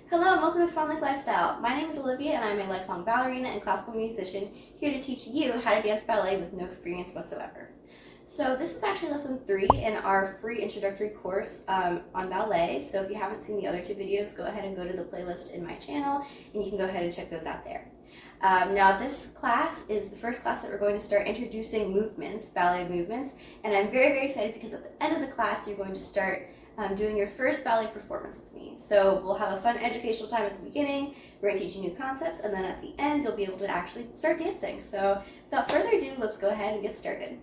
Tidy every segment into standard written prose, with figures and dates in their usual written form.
Hello and welcome to Swan Lake Lifestyle. My name is Olivia and I'm a lifelong ballerina and classical musician here to teach you how to dance ballet with no experience whatsoever. So this is actually lesson 3 in our free introductory course on ballet. So if you haven't seen the other 2 videos, go ahead and go to the playlist in my channel and you can go ahead and check those out there. Now this class is the first class that we're going to start introducing movements, ballet movements, and I'm very, very excited because at the end of the class you're going to start doing your first ballet performance with me. So we'll have a fun educational time at the beginning, we're going to teach you new concepts, and then at the end you'll be able to actually start dancing. So without further ado, let's go ahead and get started.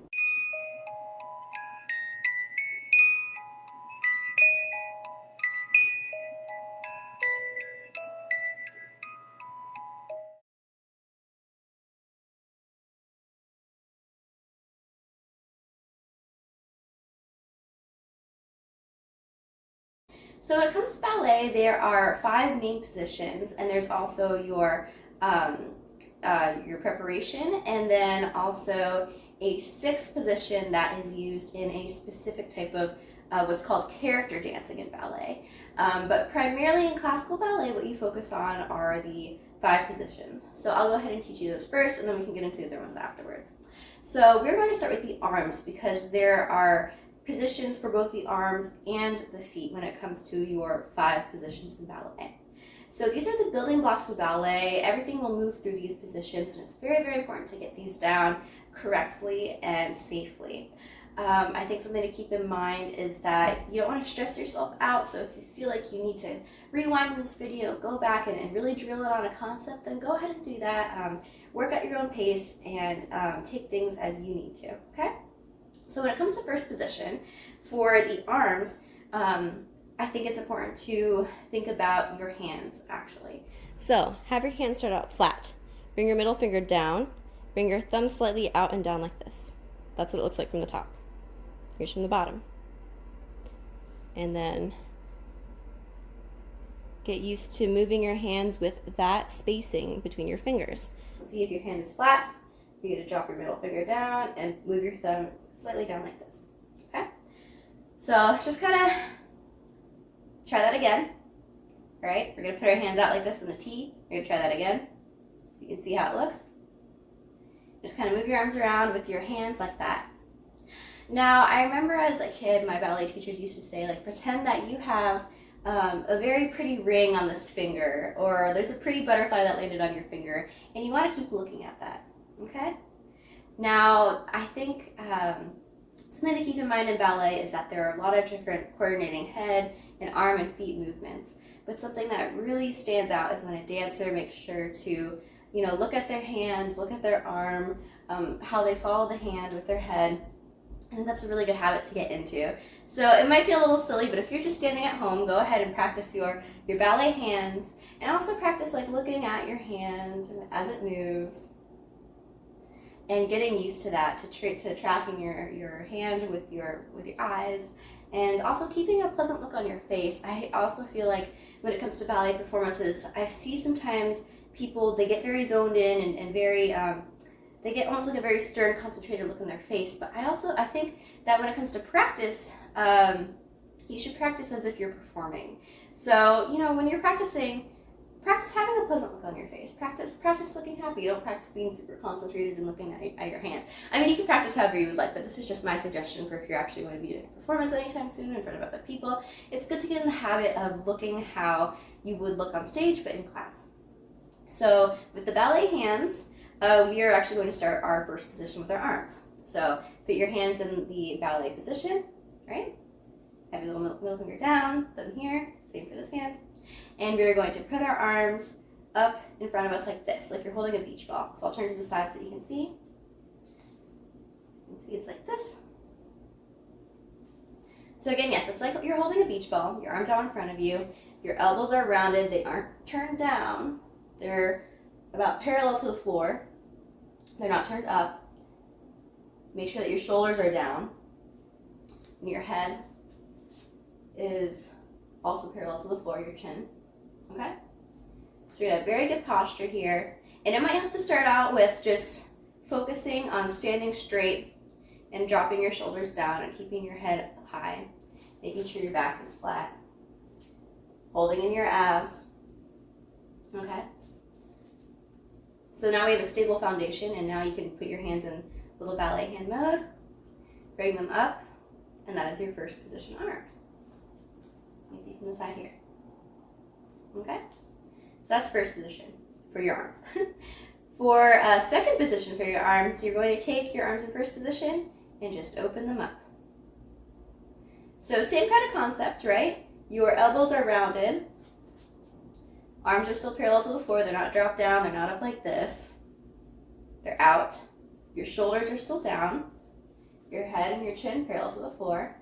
So when it comes to ballet, there are 5 main positions, and there's also your preparation, and then also a 6th position that is used in a specific type of what's called character dancing in ballet. But primarily in classical ballet, what you focus on are the 5 positions. So I'll go ahead and teach you those first, and then we can get into the other ones afterwards. So we're going to start with the arms because there are positions for both the arms and the feet when it comes to your 5 positions in ballet. So these are the building blocks of ballet. Everything will move through these positions, and it's very, very important to get these down correctly and safely. I think something to keep in mind is that you don't want to stress yourself out, so if you feel like you need to rewind this video, go back and really drill it on a concept, then go ahead and do that. Work at your own pace and take things as you need to, okay? So when it comes to first position, for the arms, I think it's important to think about your hands, actually. So have your hands start out flat. Bring your middle finger down. Bring your thumb slightly out and down like this. That's what it looks like from the top. Here's from the bottom. And then get used to moving your hands with that spacing between your fingers. See if your hand is flat. You're going to drop your middle finger down and move your thumb slightly down like this, okay? So just kind of try that again, all right? We're gonna put our hands out like this in the T. We're gonna try that again, so you can see how it looks. Just kind of move your arms around with your hands like that. Now, I remember as a kid, my ballet teachers used to say, like, pretend that you have a very pretty ring on this finger, or there's a pretty butterfly that landed on your finger, and you want to keep looking at that, okay? Now, I think something to keep in mind in ballet is that there are a lot of different coordinating head and arm and feet movements. But something that really stands out is when a dancer makes sure to, look at their hand, look at their arm, how they follow the hand with their head. I think that's a really good habit to get into. So it might feel a little silly, but if you're just standing at home, go ahead and practice your ballet hands, and also practice like looking at your hand as it moves. And getting used to that, to tracking your hand with your eyes, and also keeping a pleasant look on your face. I also feel like when it comes to ballet performances, I see sometimes people, they get very zoned in and very, they get almost like a very stern, concentrated look on their face. But I think that when it comes to practice, you should practice as if you're performing. So, when you're practicing, practice having a pleasant look on your face. Practice looking happy. You don't practice being super concentrated and looking at your hand. I mean, you can practice however you would like, but this is just my suggestion for if you're actually going to be doing a performance anytime soon in front of other people. It's good to get in the habit of looking how you would look on stage, but in class. So with the ballet hands, we are actually going to start our first position with our arms. So put your hands in the ballet position, right? Have your little middle finger down, thumb here, same for this hand. And we're going to put our arms up in front of us like this, like you're holding a beach ball. So I'll turn to the side so you can see. So you can see it's like this. So again, yes, it's like you're holding a beach ball. Your arms out in front of you. Your elbows are rounded. They aren't turned down. They're about parallel to the floor. They're not turned up. Make sure that your shoulders are down. And your head is also parallel to the floor, your chin, okay? So you're gonna have very good posture here. And it might have to start out with just focusing on standing straight and dropping your shoulders down and keeping your head high, making sure your back is flat, holding in your abs, Okay? So now we have a stable foundation, and now you can put your hands in little ballet hand mode, bring them up, and that is your first position arms. You can see from the side here. Okay? So that's first position for your arms. For second position for your arms, you're going to take your arms in first position and just open them up. So same kind of concept, right? Your elbows are rounded. Arms are still parallel to the floor. They're not dropped down. They're not up like this. They're out. Your shoulders are still down. Your head and your chin parallel to the floor.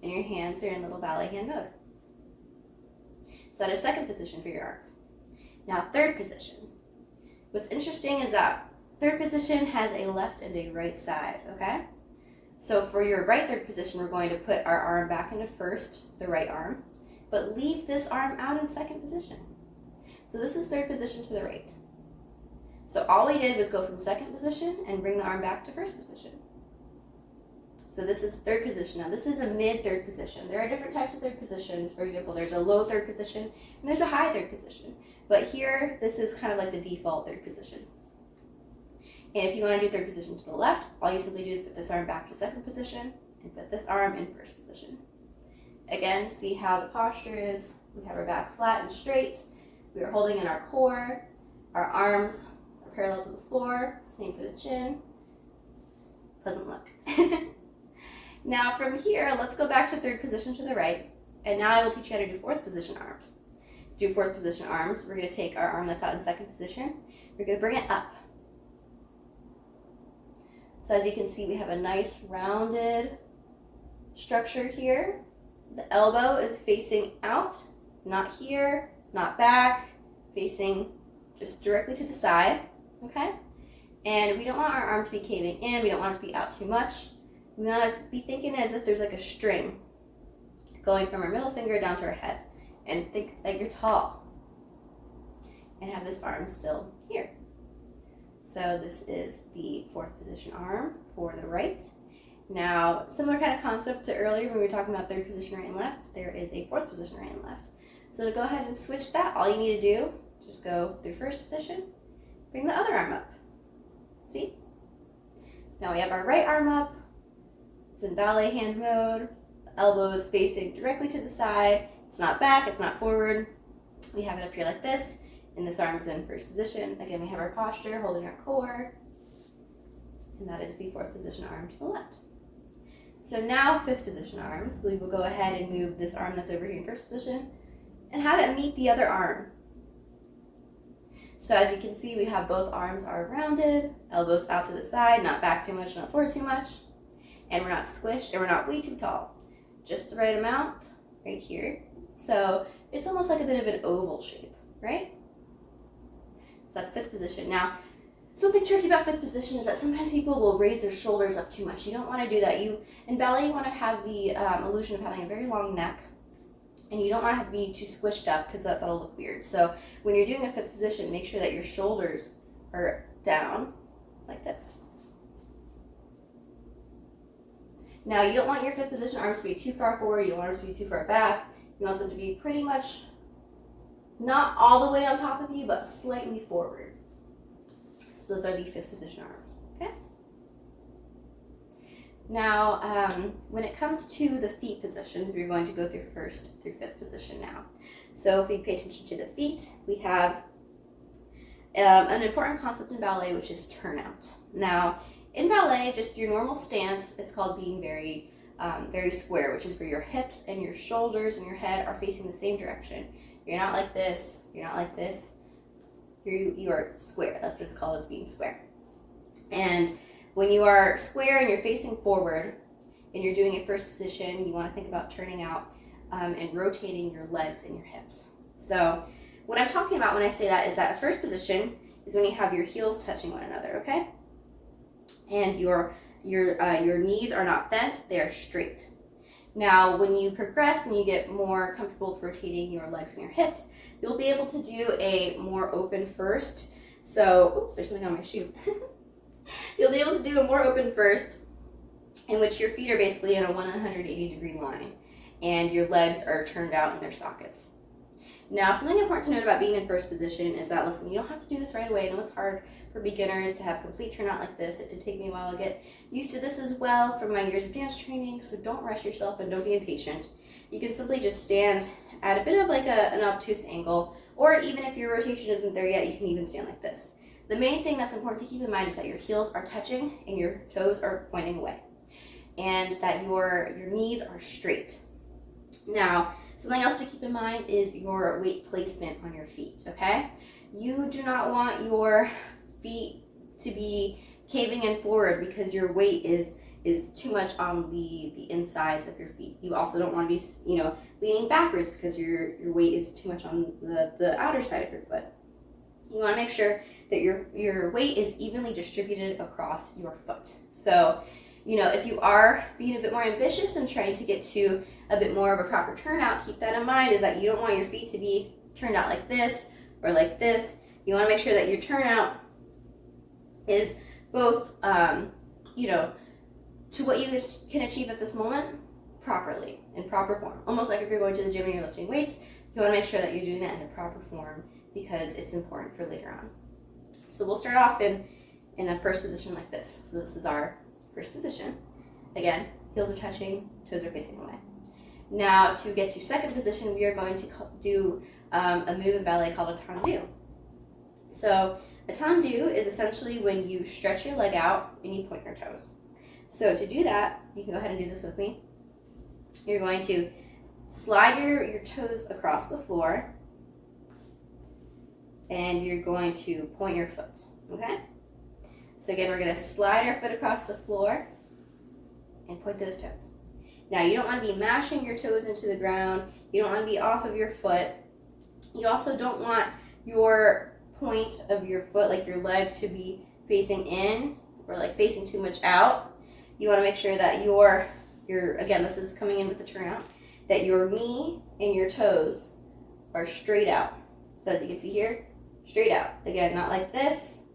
And your hands are in little ballet hand mode. So that is second position for your arms. Now third position. What's interesting is that third position has a left and a right side, okay? So for your right third position, we're going to put our arm back into first, the right arm, but leave this arm out in second position. So this is third position to the right. So all we did was go from second position and bring the arm back to first position. So this is third position. Now this is a mid third position. There are different types of third positions. For example, there's a low third position and there's a high third position. But here, this is kind of like the default third position. And if you want to do third position to the left, all you simply do is put this arm back to second position and put this arm in first position. Again, see how the posture is. We have our back flat and straight. We are holding in our core. Our arms are parallel to the floor. Same for the chin. Pleasant look. Now from here, let's go back to third position to the right. And now I will teach you how to do fourth position arms. To do fourth position arms, we're going to take our arm that's out in second position. We're going to bring it up. So as you can see, we have a nice rounded structure here. The elbow is facing out, not here, not back, facing just directly to the side, okay? And we don't want our arm to be caving in. We don't want it to be out too much. We want to be thinking as if there's like a string going from our middle finger down to our head. And think like you're tall. And have this arm still here. So this is the fourth position arm for the right. Now, similar kind of concept to earlier when we were talking about third position right and left, there is a fourth position right and left. So to go ahead and switch that, all you need to do, just go through first position, bring the other arm up. See? So now we have our right arm up. It's in ballet hand mode. The elbow is facing directly to the side. It's not back, it's not forward. We have it up here like this, and this arm's in first position. Again, we have our posture, holding our core, and that is the fourth position arm to the left. So now fifth position arms, we will go ahead and move this arm that's over here in first position and have it meet the other arm. So as you can see, we have both arms are rounded, elbows out to the side, not back too much, not forward too much, and we're not squished, and we're not way too tall. Just the right amount right here. So it's almost like a bit of an oval shape, right? So that's fifth position. Now, something tricky about fifth position is that sometimes people will raise their shoulders up too much. You don't want to do that. In ballet, you want to have the illusion of having a very long neck, and you don't want to be too squished up because that'll look weird. So when you're doing a fifth position, make sure that your shoulders are down like this. Now, you don't want your fifth position arms to be too far forward. You don't want them to be too far back. You want them to be pretty much not all the way on top of you, but slightly forward. So those are the fifth position arms, okay? Now, when it comes to the feet positions, we're going to go through first through fifth position now. So if we pay attention to the feet, we have an important concept in ballet, which is turnout. Now, in ballet, just your normal stance, it's called being very square, which is where your hips and your shoulders and your head are facing the same direction. You're not like this, you're not like this. You are square. That's what it's called, as being square. And when you are square and you're facing forward and you're doing a first position, you want to think about turning out and rotating your legs and your hips. So what I'm talking about when I say that is that first position is when you have your heels touching one another, okay? And your knees are not bent, they are straight. Now, when you progress and you get more comfortable with rotating your legs and your hips, you'll be able to do a more open first. So, oops, there's something on my shoe. You'll be able to do a more open first, in which your feet are basically in a 180-degree line, and your legs are turned out in their sockets. Now, something important to note about being in first position is that, listen, you don't have to do this right away. I know it's hard for beginners to have complete turnout like this. It did take me a while to get used to this as well from my years of dance training, so don't rush yourself and don't be impatient. You can simply just stand at a bit of like an obtuse angle, or even if your rotation isn't there yet, you can even stand like this. The main thing that's important to keep in mind is that your heels are touching and your toes are pointing away, and that your knees are straight. Now, something else to keep in mind is your weight placement on your feet, okay? You do not want your feet to be caving in forward because your weight is too much on the insides of your feet. You also don't want to be, leaning backwards because your weight is too much on the outer side of your foot. You want to make sure that your weight is evenly distributed across your foot. So, if you are being a bit more ambitious and trying to get to a bit more of a proper turnout, keep that in mind, is that you don't want your feet to be turned out like this or like this. You want to make sure that your turnout is both, to what you can achieve at this moment properly, in proper form. Almost like if you're going to the gym and you're lifting weights, you want to make sure that you're doing that in a proper form because it's important for later on. So we'll start off in a first position like this. So this is our first position. Again, heels are touching, toes are facing away. Now, to get to second position, we are going to do a move in ballet called a tendu. So a tendu is essentially when you stretch your leg out and you point your toes. So to do that, you can go ahead and do this with me. You're going to slide your toes across the floor, and you're going to point your foot, okay? So again, we're going to slide our foot across the floor and point those toes. Now, you don't want to be mashing your toes into the ground. You don't want to be off of your foot. You also don't want your point of your foot, like your leg, to be facing in or like facing too much out. You want to make sure that your again, this is coming in with the turnout, that your knee and your toes are straight out. So as you can see here, straight out. Again, not like this.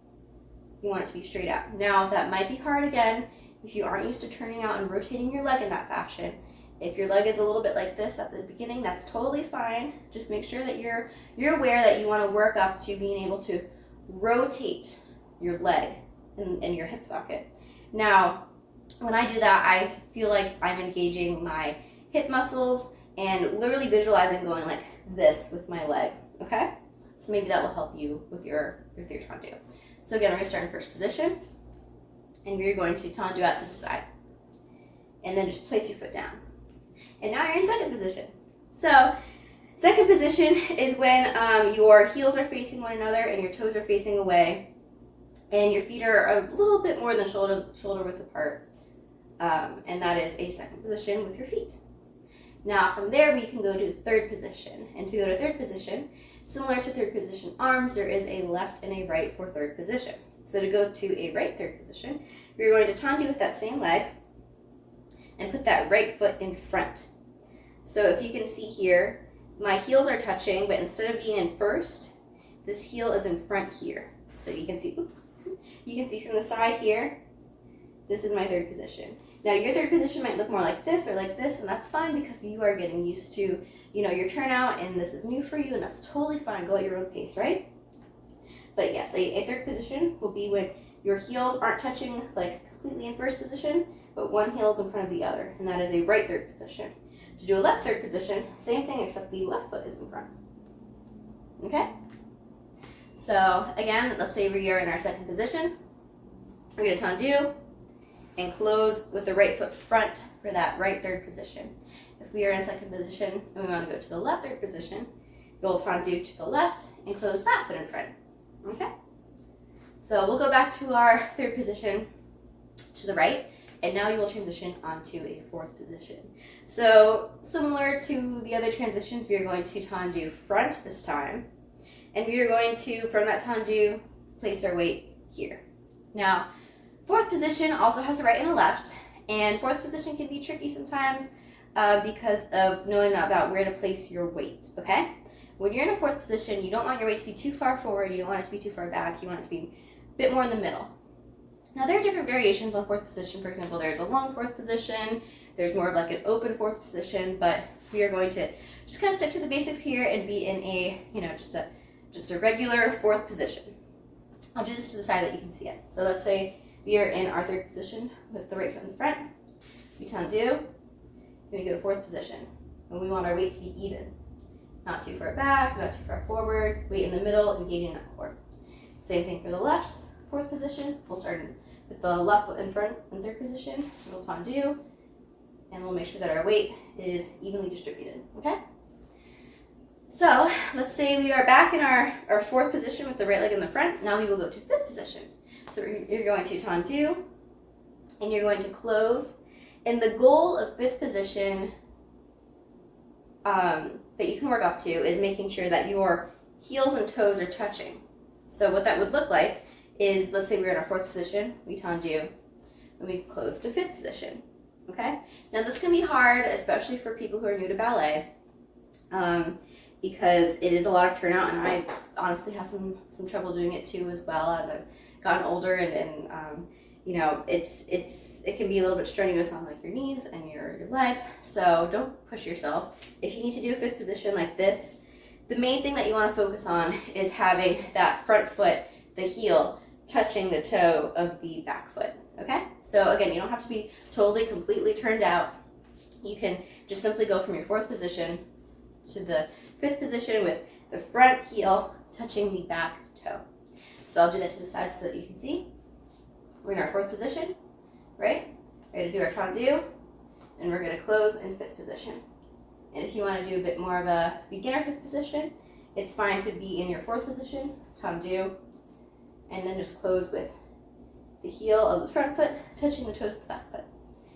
You want it to be straight out. Now, that might be hard again if you aren't used to turning out and rotating your leg in that fashion. If your leg is a little bit like this at the beginning, that's totally fine. Just make sure that you're aware that you want to work up to being able to rotate your leg in your hip socket. Now, when I do that, I feel like I'm engaging my hip muscles and literally visualizing going like this with my leg, okay? So maybe that will help you with your tendu. So again, we're going to start in first position, and we're going to tendu out to the side. And then just place your foot down. And now you're in second position. So second position is when your heels are facing one another and your toes are facing away, and your feet are a little bit more than shoulder width apart. And that is a second position with your feet. Now from there, we can go to third position. And to go to third position, similar to third position arms, there is a left and a right for third position. So to go to a right third position, we're going to tendu with that same leg and put that right foot in front. So if you can see here, my heels are touching, but instead of being in first, this heel is in front here. So you can see, you can see from the side here, this is my third position. Now your third position might look more like this or like this, and that's fine because you are getting used to, your turnout, and this is new for you, and that's totally fine. Go at your own pace, right? But yes, a third position will be when your heels aren't touching like completely in first position, but one heel is in front of the other, and that is a right third position. To do a left third position, same thing except the left foot is in front. Okay? So again, let's say we are in our second position. We're going to tendu and close with the right foot front for that right third position. If we are in second position and we want to go to the left third position, we'll tendu to the left and close that foot in front. Okay? So we'll go back to our third position to the right, and now you will transition onto a fourth position. So similar to the other transitions, we are going to tendu front this time, and we are going to, from that tendu, place our weight here. Now, fourth position also has a right and a left, and fourth position can be tricky sometimes because of knowing about where to place your weight, okay? When you're in a fourth position, you don't want your weight to be too far forward, you don't want it to be too far back, you want it to be a bit more in the middle. Now there are different variations on fourth position. For example, there's a long fourth position, there's more of like an open fourth position, but we are going to just kind of stick to the basics here and be in a, just a regular fourth position. I'll do this to the side that you can see it. So let's say we are in our third position with the right foot in the front. We tendu, and we go to fourth position. And we want our weight to be even. Not too far back, not too far forward, weight in the middle, engaging that core. Same thing for the left, fourth position. We'll start with the left foot in front in third position. We'll tendu, and we'll make sure that our weight is evenly distributed, okay? So let's say we are back in our fourth position with the right leg in the front. Now we will go to fifth position. So you're going to tendu, and you're going to close. And the goal of fifth position that you can work up to is making sure that your heels and toes are touching. So what that would look like is, let's say we're in our fourth position, we tendu, and we close to fifth position, okay? Now this can be hard, especially for people who are new to ballet, because it is a lot of turnout, and I honestly have some trouble doing it too, as well as I've gotten older, and it can be a little bit strenuous on like your knees and your legs, so don't push yourself. If you need to do a fifth position like this, the main thing that you want to focus on is having that front foot, the heel, touching the toe of the back foot, okay? So again, you don't have to be totally, completely turned out. You can just simply go from your fourth position to the fifth position with the front heel touching the back toe. So I'll do that to the side so that you can see. We're in our fourth position, right? We're going to do our tendu, and we're going to close in fifth position. And if you want to do a bit more of a beginner fifth position, it's fine to be in your fourth position, tendu, and then just close with the heel of the front foot touching the toes of the back foot.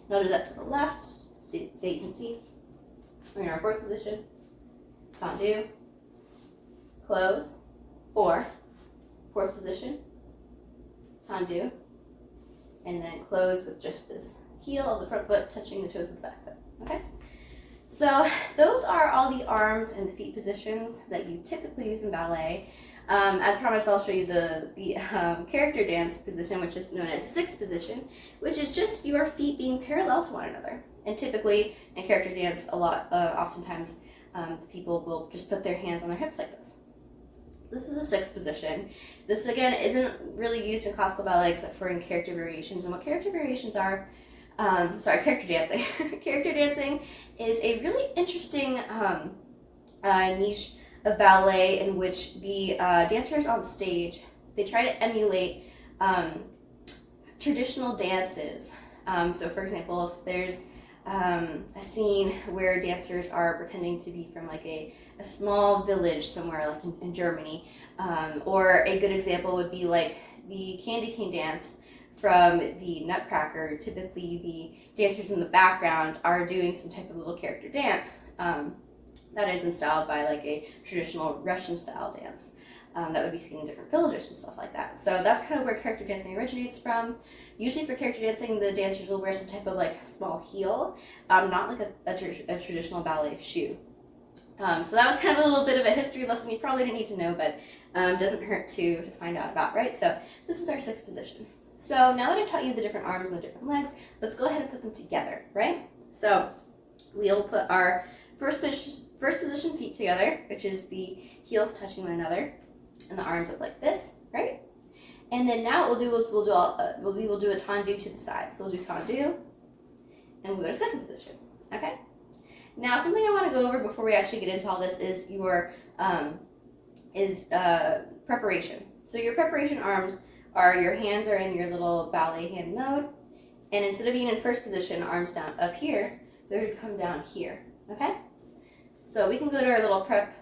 And I'll do that to the left so that you can see. We're in our fourth position, tendu, close, or fourth position, tendu, and then close with just this heel of the front foot touching the toes of the back foot, okay? So those are all the arms and the feet positions that you typically use in ballet. As promised, I'll show you the character dance position, which is known as sixth position, which is just your feet being parallel to one another. And typically in character dance, oftentimes people will just put their hands on their hips like this. So this is a sixth position. This again isn't really used in classical ballet except for in character variations. And what character variations are, character dancing. Character dancing is a really interesting niche of ballet in which the dancers on stage, they try to emulate traditional dances. So for example, if there's a scene where dancers are pretending to be from like a small village somewhere like in Germany, or a good example would be like the Candy Cane dance from the Nutcracker. Typically the dancers in the background are doing some type of little character dance that is instilled by like a traditional Russian style dance that would be seen in different villages and stuff like that. So that's kind of where character dancing originates from. Usually for character dancing, the dancers will wear some type of like small heel, not like a traditional ballet shoe. So that was kind of a little bit of a history lesson you probably didn't need to know, but doesn't hurt to find out about, right? So this is our sixth position. So now that I've taught you the different arms and the different legs, let's go ahead and put them together, right? So we'll put our first position feet together, which is the heels touching one another, and the arms up like this, right? And then now what we'll do is we'll do a tendu to the side. So we'll do tendu, and we'll go to second position, okay? Now something I want to go over before we actually get into all this is your preparation. So your preparation arms are your hands are in your little ballet hand mode, and instead of being in first position, arms down up here, they're going to come down here, okay? So we can go to our little prep,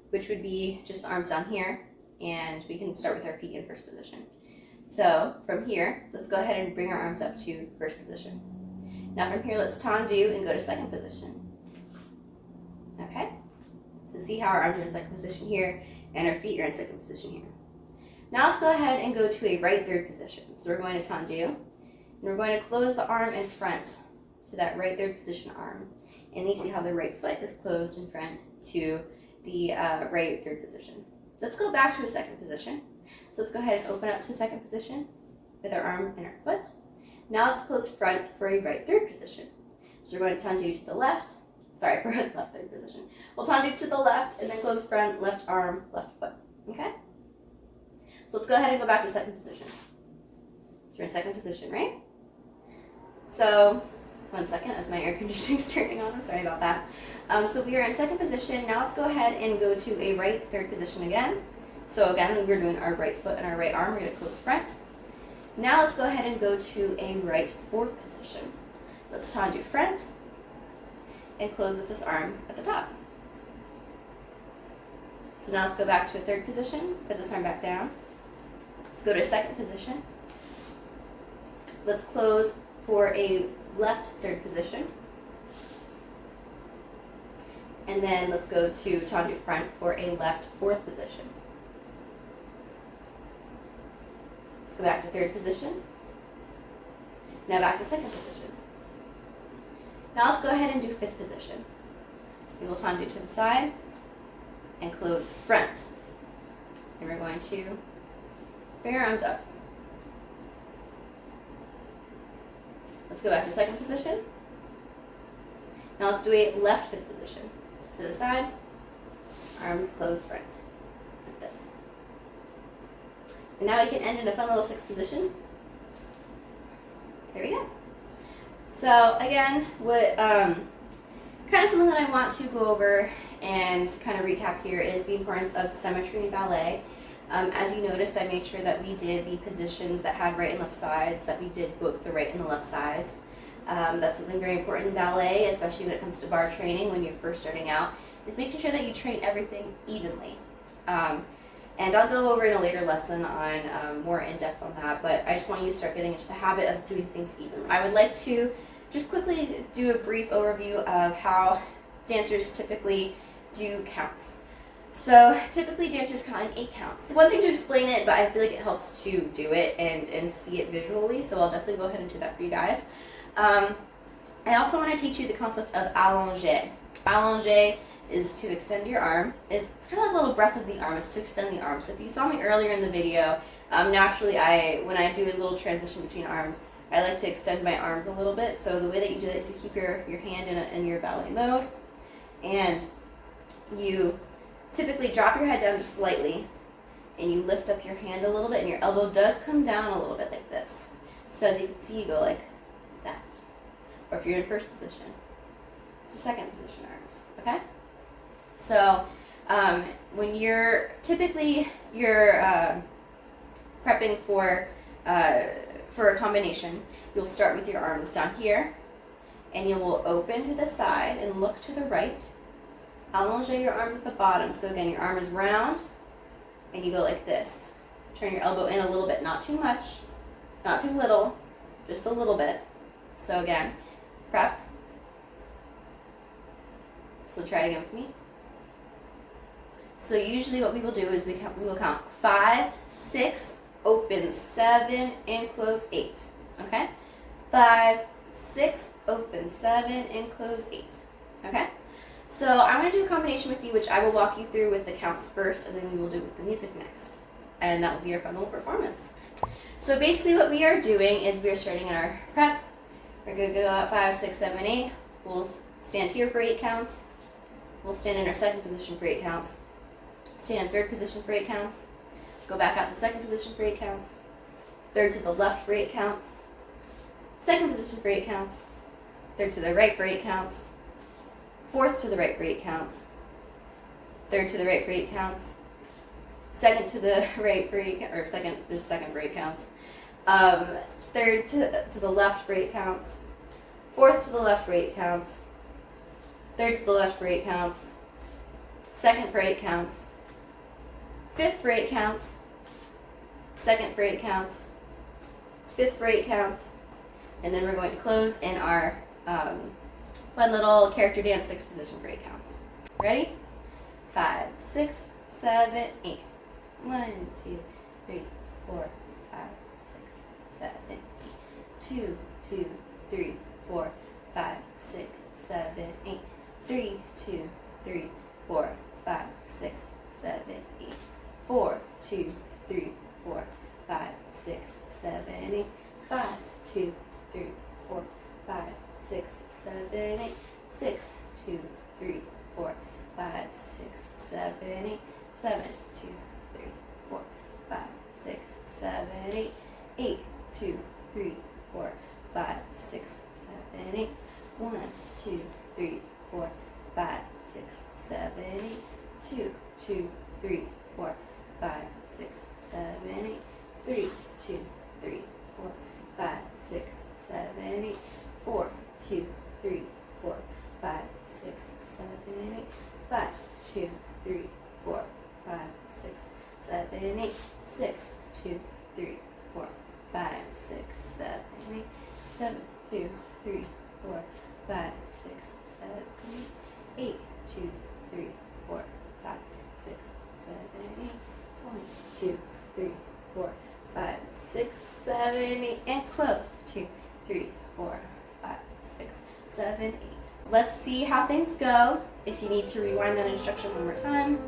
which would be just the arms down here, and we can start with our feet in first position. So from here, let's go ahead and bring our arms up to first position. Now from here, let's tendu and go to second position. Okay? So see how our arms are in second position here, and our feet are in second position here. Now let's go ahead and go to a right third position. So we're going to tendu, and we're going to close the arm in front to that right third position arm. And you see how the right foot is closed in front to the right third position. Let's go back to a second position. So let's go ahead and open up to second position with our arm and our foot. Now let's close front for a right third position. So we're going to tendu to the left, Sorry, for left third position. We'll tendu to the left and then close front, left arm, left foot. Okay? So let's go ahead and go back to second position. So we're in second position, right? So, 1 second as my air conditioning's turning on. I'm sorry about that. So we are in second position. Now let's go ahead and go to a right third position again. So again, we're doing our right foot and our right arm. We're going to close front. Now let's go ahead and go to a right fourth position. Let's tendu front and close with this arm at the top. So now let's go back to a third position, put this arm back down. Let's go to a second position. Let's close for a left third position. And then let's go to tendu front for a left fourth position. Let's go back to third position. Now back to second position. Now let's go ahead and do fifth position. We will tendu to the side and close front. And we're going to bring our arms up. Let's go back to second position. Now let's do a left fifth position. To the side, arms closed front, like this. And now we can end in a fun little sixth position. There we go. So again, what kind of something that I want to go over and kind of recap here is the importance of symmetry in ballet. As you noticed, I made sure that we did the positions that had right and left sides, that we did both the right and the left sides. That's something very important in ballet, especially when it comes to bar training when you're first starting out, is making sure that you train everything evenly. And I'll go over in a later lesson on more in-depth on that, but I just want you to start getting into the habit of doing things evenly. I would like to just quickly do a brief overview of how dancers typically do counts. So typically dancers count in 8 counts. One thing to explain it, but I feel like it helps to do it and see it visually, so I'll definitely go ahead and do that for you guys. I also want to teach you the concept of allongé. Allongé is to extend your arm. It's kind of like a little breath of the arm. It's to extend the arm. So if you saw me earlier in the video, naturally when I do a little transition between arms, I like to extend my arms a little bit. So the way that you do it is to keep your hand in your ballet mode, and you typically drop your head down just slightly, and you lift up your hand a little bit, and your elbow does come down a little bit like this. So as you can see, you go like that. Or if you're in first position, to second position arms, okay? So when you're typically prepping for a combination, you'll start with your arms down here, and you will open to the side and look to the right. Allongé your arms at the bottom. So again, your arm is round, and you go like this. Turn your elbow in a little bit, not too much, not too little, just a little bit. So again, prep. So try it again with me. So usually what we will do is we will count 5, 6, open 7, and close 8. Okay? 5, 6, open 7, and close 8. Okay? So I'm going to do a combination with you, which I will walk you through with the counts first, and then we will do with the music next. And that will be our fun little performance. So basically what we are doing is we are starting in our prep. We're going to go out 5, 6, 7, 8. We'll stand here for 8 counts. We'll stand in our second position for 8 counts. Stand in third position for 8 counts. Go back out to second position for 8 counts. Third to the left for 8 counts. Second position for 8 counts. Third to the right for 8 counts. Fourth to the right for 8 counts. Third to the right for 8 counts. Second to the right for 8 or second for 8 counts. Third to the left for 8 counts. Fourth to the left for 8 counts. Third to the left for 8 counts. Second for 8 counts. Fifth for 8 counts. Second for 8 counts. Fifth for 8 counts. And then we're going to close in our fun little character dance 6 position for 8 counts. Ready? 5, 6, 7, 8. 1, 2, 3, 4, 5, 6, 7, 8. 2, 2, 3, 4, 5, 6, 7, 8. 3, 2, 3, 4, 5, 6, 7, 8. 4, 2, 3, 4, 5, 6, 7, 8. 5, 2, 3, 4, 5, 6, 7, 8. 6, 2, 7, 8, 7, 2, 3, 4, 5, 6, 7, 8, 8, 2, 3, 4, 5, 6, 7, 8, 1, 2, 3, 4, 5, 6, 7, 8, 2, 2, 3, 4, 5, 6, 7, 8, 3, 2, 3, 4, 5, 6, 7, 8, 4, 2, 3, 4, 5, 6, 7, 8, 5, 2, 3, 4, 5, 6, 7, 8, 6, 2, 3, 4, 5, 6, 7, 8, 7, 2, 3, 4, 5, 6, 7, 8, 8, 2, 3, 4, 5, 6, 7, 8, 1, 2, 3, 4, 5, 6, 7, 8, and close. 2, 3, 4, 5, 6, 7, 8. Let's see how things go. If you need to rewind that instruction one more time,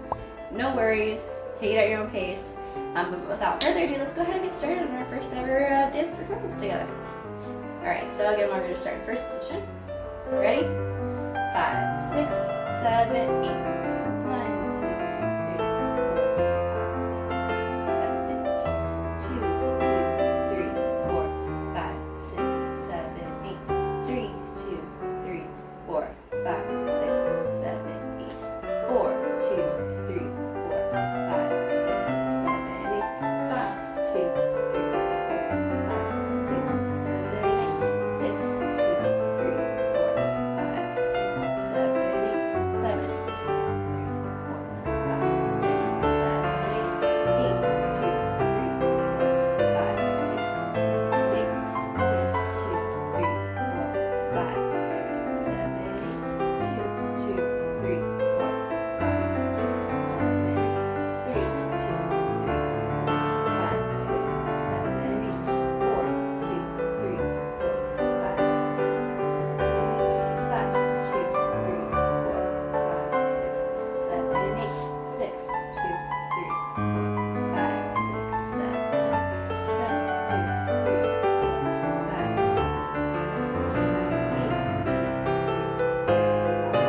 no worries. Take it at your own pace. But without further ado, let's go ahead and get started on our first ever dance performance together. Alright, so again, we're going to start in first position. Ready? 5, 6, 7, 8. 1, 2, 3, 4, 5, 6, 7, 8. 2, 3, 4, 5, 6, 7, 8. 3, 2, 3, 4, 5, 6, 7, 8. 4, 2, 3, 4, 5, 6, 7, 8. 5, 2, 3, 4, 5, 6, 7, 8. 6, 2, 3, 4, 5, 6, 7, 8. 7, 2, 3, 4, 5, 6, 7, 8. 8, 2, 3, 4, 5, 6, 7, 8. 1, 2, 3, 4, 5, 6, 7, 8. 2, 2, 3, 4, 5, 6, 7, 8. 3, 2, 3, 4, 5, 6, 7, 8. 4, 2, 3, 4, 5, 6, 7, 8. 5, 2, 3, 4, 5, 6, 7, 8. 6, 2, 3, 4, 5, 6, 7, 8. 7, 2, 3, 4, 5, 6, 7, 8. 8, 2, 3, 4, 5, 6, 7, 8. 2, 3, 4,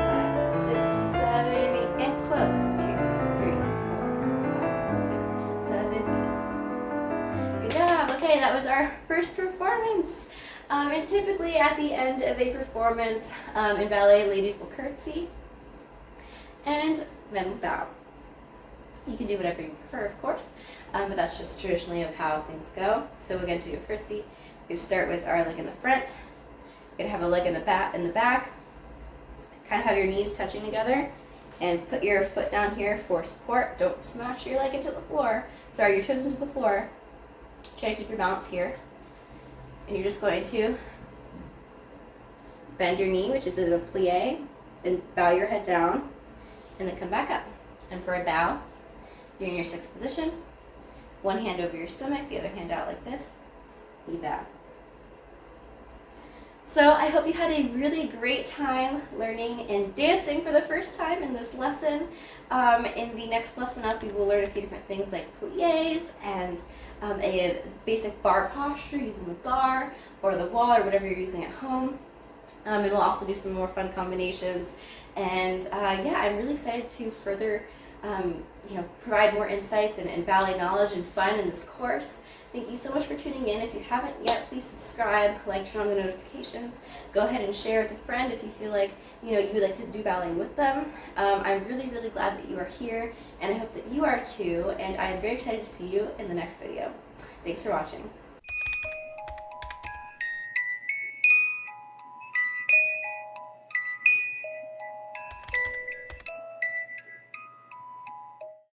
5, 6, 7, 8. And close. 2, 3, 4, 5, 6, 7, 8. Good job. Okay, that was our first performance. And typically at the end of a performance in ballet, ladies will curtsy and men will bow. You can do whatever you prefer, of course, but that's just traditionally of how things go. So we're going to do a curtsy. We're going to start with our leg in the front. We're going to have a leg in the back. Kind of have your knees touching together, and put your foot down here for support. Don't smash your leg into the floor. Sorry, your toes into the floor. Try to keep your balance here. And you're just going to bend your knee, which is in a plie, and bow your head down, and then come back up. And for a bow, you're in your sixth position. One hand over your stomach, the other hand out like this. You bow. So I hope you had a really great time learning and dancing for the first time in this lesson. In the next lesson up, we will learn a few different things like plies and a basic bar posture using the bar or the wall or whatever you're using at home. And we'll also do some more fun combinations. And yeah, I'm really excited to further provide more insights and ballet knowledge and fun in this course. Thank you so much for tuning in. If you haven't yet, please subscribe, like, turn on the notifications. Go ahead and share with a friend if you feel like you would like to do ballet with them. I'm really, really glad that you are here, and I hope that you are too. And I am very excited to see you in the next video. Thanks for watching.